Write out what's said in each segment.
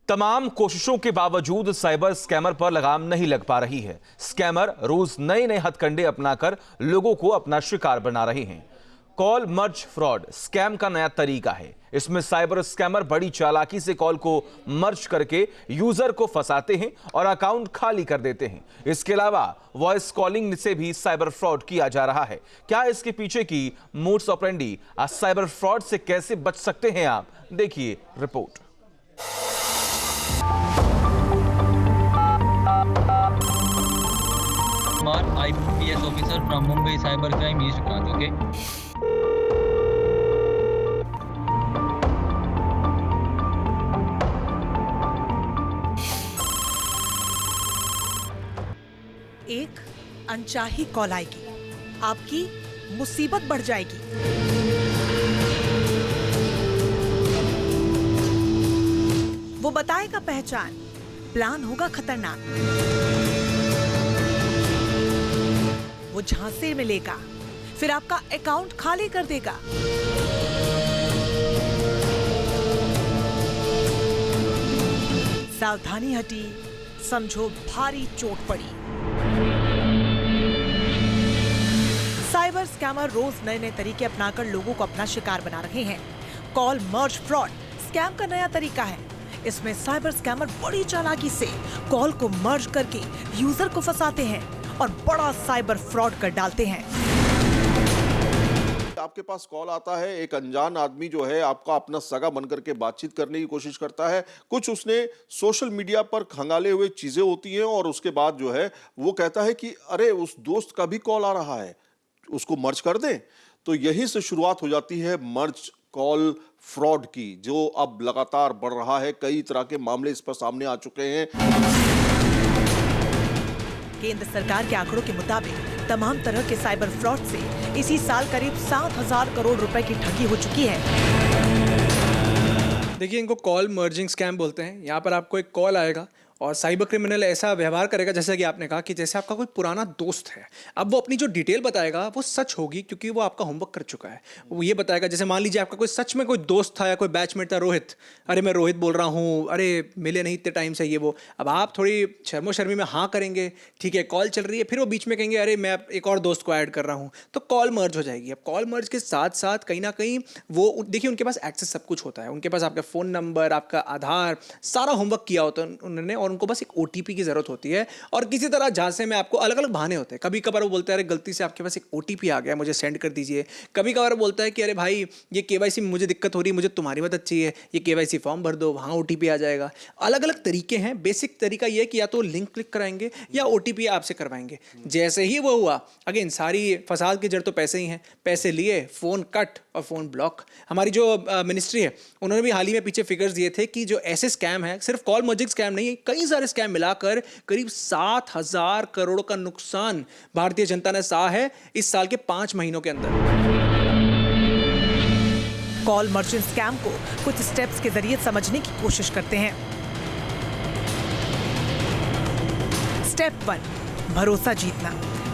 तमाम कोशिशों के बावजूद साइबर स्कैमर पर लगाम नहीं लग पा रही है। स्कैमर रोज नए नए हथकंडे अपनाकर लोगों को अपना शिकार बना रहे हैं। कॉल मर्ज फ्रॉड स्कैम का नया तरीका है। इसमें साइबर स्कैमर बड़ी चालाकी से कॉल को मर्ज करके यूजर को फंसाते हैं और अकाउंट खाली कर देते हैं। इसके अलावा वॉइस कॉलिंग से भी साइबर फ्रॉड किया जा रहा है। क्या इसके पीछे की मोड्स ऑपरेंडी साइबर फ्रॉड से कैसे बच सकते हैं आप देखिए report. IPS officer from Mumbai Cyber Crime East Branch, okay? एक अनचाही कॉल आएगी, आपकी मुसीबत बढ़ जाएगी। वो बताएगा पहचान, प्लान होगा खतरनाक। वो झांसे में लेगा, फिर आपका अकाउंट खाली कर देगा। सावधानी हटी, समझो भारी चोट पड़ी। साइबर स्कैमर रोज नए नए तरीके अपनाकर लोगों को अपना शिकार बना रहे हैं। कॉल मर्ज फ्रॉड स्कैम का नया तरीका है। इसमें साइबर स्कैमर बड़ी चालाकी से कॉल को मर्ज करके यूजर को फंसाते हैं और बड़ा साइबर फ्रॉड कर डालते हैं। आपके पास कॉल आता है, एक अनजान आदमी जो है आपका अपना सगा बनकर के बातचीत करने की कोशिश करता है। कुछ उसने सोशल मीडिया पर खंगाले हुए चीजें होती हैं और उसके बाद जो है वो कहता है कि अरे उस दोस्त का भी कॉल आ रहा है, उसको मर्ज कर दें। तो यहीं से शुरुआत हो जाती है मर्ज कॉल फ्रॉड की, जो अब लगातार बढ़ रहा है। कई तरह के मामले इस पर सामने आ चुके हैं। केंद्र सरकार के आंकड़ों के मुताबिक तमाम तरह के साइबर फ्रॉड से इसी साल करीब 7,000 करोड़ रुपए की ठगी हो चुकी है। देखिए, इनको कॉल मर्जिंग स्कैम बोलते हैं। यहाँ पर आपको एक कॉल आएगा और साइबर क्रिमिनल ऐसा व्यवहार करेगा जैसा कि आपने कहा कि जैसे आपका कोई पुराना दोस्त है। अब वो अपनी जो डिटेल बताएगा वो सच होगी क्योंकि वो आपका होमवर्क कर चुका है। वो ये बताएगा, जैसे मान लीजिए आपका कोई सच में कोई दोस्त था या कोई बैचमेट था, रोहित, अरे मैं रोहित बोल रहा हूँ, अरे मिले नहीं इतने टाइम से, ये वो। अब आप थोड़ी शर्मो शर्मी में हाँ करेंगे, ठीक है, कॉल चल रही है, फिर वो बीच में कहेंगे अरे मैं एक और दोस्त को ऐड कर रहा हूँ, तो कॉल मर्ज हो जाएगी। अब कॉल मर्ज के साथ साथ कहीं ना कहीं वो देखिए उनके पास एक्सेस सब कुछ होता है। उनके पास आपका फ़ोन नंबर, आपका आधार, सारा होमवर्क किया होता है उन्होंने, और उनको बस एक OTP की जरूरत होती है। और किसी तरह झांसे में आपको अलग अलग बहाने होते हैं। कभी कभार वो बोलता है अरे गलती से आपके पास एक OTP आ गया, मुझे सेंड कर दीजिए। कभी कभार वो बोलता है कि अरे भाई ये KYC में मुझे दिक्कत हो रही है, मुझे तुम्हारी मदद चाहिए, ये KYC फॉर्म भर दो, वहाँ OTP आ जाएगा। अलग अलग तरीके हैं। बेसिक तरीका ये है कि या तो लिंक क्लिक कराएंगे या OTP आपसे करवाएंगे। जैसे ही वो हुआ, अगेन सारी फसाद की जड़ तो पैसे ही हैं। पैसे लिए, फ़ोन कट और फ़ोन ब्लॉक। हमारी जो मिनिस्ट्री है उन्होंने भी हाल ही में पीछे फिगर्स दिए थे कि जो ऐसे स्कैम है, सिर्फ कॉल मर्जिंग स्कैम नहीं है, कई सारे स्कैम मिलाकर करीब 7,000 करोड़ का नुकसान भारतीय जनता ने सहा है इस साल के 5 महीनों के अंदर। कॉल मर्जिंग स्कैम को कुछ स्टेप्स के जरिए समझने की कोशिश करते हैं। स्टेप 1, भरोसा जीतना।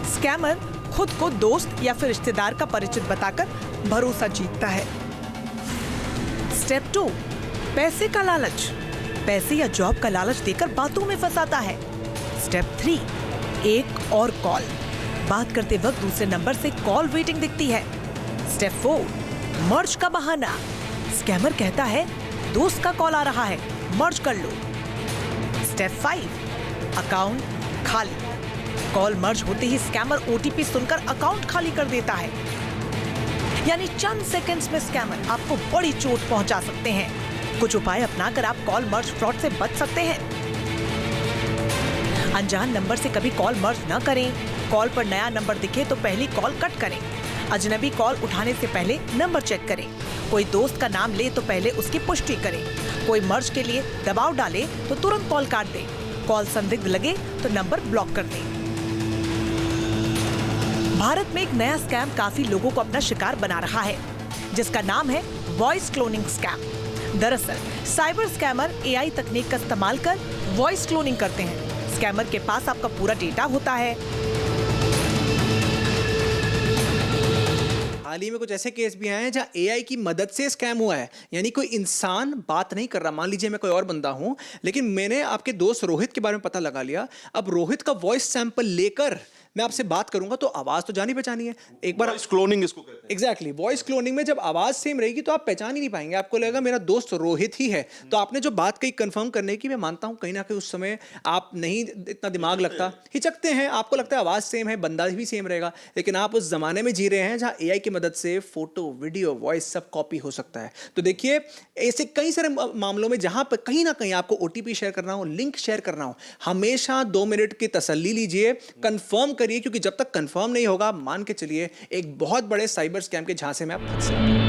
स्कैमर खुद को दोस्त या फिर रिश्तेदार का परिचित बताकर भरोसा जीतता है। स्टेप 2, पैसे का लालच। पैसे या जॉब का लालच देकर बातों में फंसाता है। स्टेप 3, एक और कॉल। बात करते वक्त दूसरे नंबर से कॉल वेटिंग दिखती है। स्टेप 4, मर्ज का बहाना। स्कैमर कहता है दोस्त का कॉल आ रहा है, मर्ज कर लो। स्टेप 5, अकाउंट खाली। कॉल मर्ज होते ही स्कैमर OTP सुनकर अकाउंट खाली कर देता है। यानी चंद सेकंड्स में स्कैमर आपको बड़ी चोट पहुंचा सकते हैं। कुछ उपाय अपनाकर आप कॉल मर्ज फ्रॉड से बच सकते हैं। अनजान नंबर से कभी कॉल मर्ज न करें। कॉल पर नया नंबर दिखे तो पहली कॉल कट करें। अजनबी कॉल उठाने से पहले नंबर चेक करें। कोई दोस्त का नाम ले तो पहले उसकी पुष्टि करें। कोई मर्ज के लिए दबाव डाले तो तुरंत कॉल काट दें। कॉल संदिग्ध लगे तो नंबर ब्लॉक कर दें। भारत में एक नया स्कैम काफी लोगों को अपना शिकार बना रहा है, जिसका नाम है वॉइस क्लोनिंग स्कैम। दरअसल साइबर स्कैमर AI तकनीक का इस्तेमाल कर वॉइस क्लोनिंग करते हैं। स्कैमर के पास आपका पूरा डेटा होता है। हाल ही में कुछ ऐसे केस भी आए हैं जहां एआई की मदद से स्कैम हुआ है, यानी कोई इंसान बात नहीं कर रहा। मान लीजिए मैं कोई और बंदा हूं, लेकिन मैंने आपके दोस्त रोहित के बारे में पता लगा लिया। अब रोहित का वॉइस सैंपल लेकर मैं आपसे बात करूंगा तो आवाज तो जानी पहचानी है। एक बार वॉइस क्लोनिंग इसको कहते हैं। एग्जैक्टली, वॉइस क्लोनिंग में जब आवाज सेम रहेगी तो आप पहचान ही नहीं पाएंगे, आपको लगेगा मेरा दोस्त रोहित ही है। तो आपने जो बात कही कंफर्म करने की, मैं मानता हूं कहीं ना कहीं उस समय आप नहीं इतना दिमाग लगता, हिचकते हैं, आपको लगता है आवाज सेम है, बंदा भी सेम रहेगा। लेकिन आप उस जमाने में जी रहे हैं जहां एआई की मदद से फोटो, वीडियो, वॉइस सब कॉपी हो सकता है। तो देखिए ऐसे कई सारे मामलों में जहां पर कहीं ना कहीं आपको ओटीपी शेयर करना हो, लिंक शेयर करना हो, हमेशा 2 मिनट की तसल्ली लीजिए, कंफर्म करिए, क्योंकि जब तक कंफर्म नहीं होगा, मान के चलिए एक बहुत बड़े साइबर स्कैम के झांसे में आप फंस सकते हैं।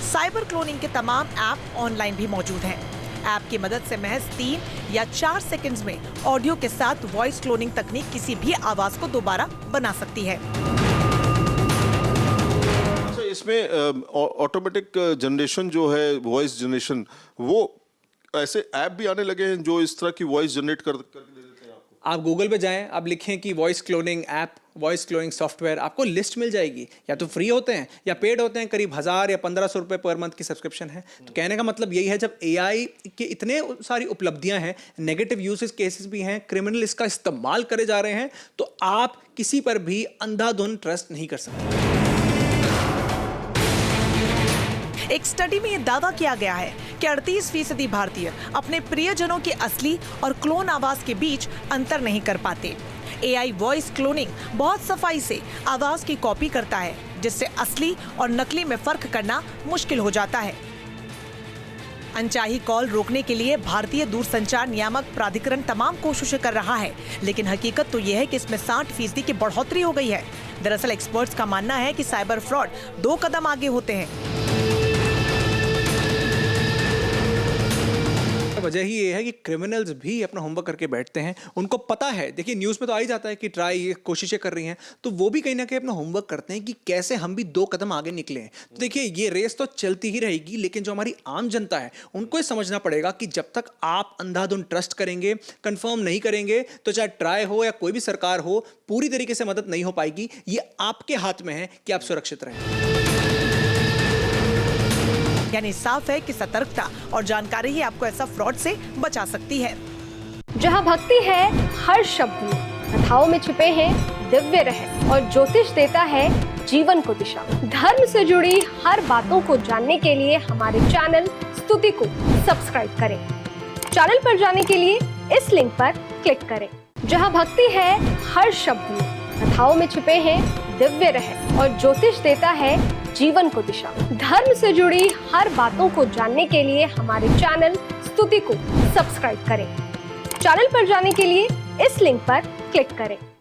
साइबर क्लोनिंग के तमाम ऐप ऑनलाइन भी मौजूद हैं। ऐप की मदद से महज 3 या 4 सेकंड्स में ऑडियो के साथ वॉइस क्लोनिंग तकनीक किसी भी आवाज को दोबारा बना सकती है। अच्छा, इसमें ऑटोमेटिक जनरेशन जो है, वॉइस जनरेशन, वो ऐसे ऐप भी आने लगे हैं जो इस तरह की वॉइस जनरेट कर देते हैं आपको? आप गूगल पे जाएं, आप लिखें कि voice cloning app, voice cloning software, आपको लिस्ट मिल जाएगी। या तो फ्री होते हैं या पेड होते हैं, करीब 1000 या 1500 रुपए पर मंथ की सब्सक्रिप्शन है। तो कहने का मतलब यही है, जब एआई के इतने सारी उपलब्धियां हैं, नेगेटिव यूसेज केसेस भी हैं, क्रिमिनल इसका इस्तेमाल करे जा रहे हैं, तो आप किसी पर भी अंधाधुंध ट्रस्ट नहीं कर सकते। एक स्टडी में यह दावा किया गया है कि 38% भारतीय अपने प्रियजनों की असली और क्लोन आवाज के बीच अंतर नहीं कर पाते। एआई वॉइस क्लोनिंग बहुत सफाई से आवाज की कॉपी करता है, जिससे असली और नकली में फर्क करना मुश्किल हो जाता है। अनचाही कॉल रोकने के लिए भारतीय दूरसंचार नियामक प्राधिकरण तमाम कोशिशें कर रहा है, लेकिन हकीकत तो यह है कि इसमें 60% की बढ़ोतरी हो गई है। दरअसल एक्सपर्ट्स का मानना है कि साइबर फ्रॉड 2 कदम आगे होते हैं। वजह ही ये है कि क्रिमिनल्स भी अपना होमवर्क करके बैठते हैं। उनको पता है, देखिए न्यूज़ में तो आ ही जाता है कि ट्राई, कोशिशें कर रही हैं, तो वो भी कहीं ना कहीं अपना होमवर्क करते हैं कि कैसे हम भी 2 कदम आगे निकले हैं। तो देखिए ये रेस तो चलती ही रहेगी, लेकिन जो हमारी आम जनता है उनको ये समझना पड़ेगा कि जब तक आप अंधाधुंध ट्रस्ट करेंगे, कंफर्म नहीं करेंगे, तो चाहे ट्राई हो या कोई भी सरकार हो, पूरी तरीके से मदद नहीं हो पाएगी। ये आपके हाथ में है कि आप सुरक्षित रहें। यानी साफ है कि सतर्कता और जानकारी ही आपको ऐसा फ्रॉड से बचा सकती है। जहां भक्ति है हर शब्द में, कथाओं में छिपे हैं दिव्य रहस्य और ज्योतिष देता है जीवन को दिशा। धर्म से जुड़ी हर बातों को जानने के लिए हमारे चैनल स्तुति को सब्सक्राइब करें। चैनल पर जाने के लिए इस लिंक पर क्लिक करें। जहां भक्ति है हर शब्द में, कथाओं में छिपे हैं दिव्य रहस्य और ज्योतिष देता है जीवन को दिशा। धर्म से जुड़ी हर बातों को जानने के लिए हमारे चैनल स्तुति को सब्सक्राइब करें। चैनल पर जाने के लिए इस लिंक पर क्लिक करें।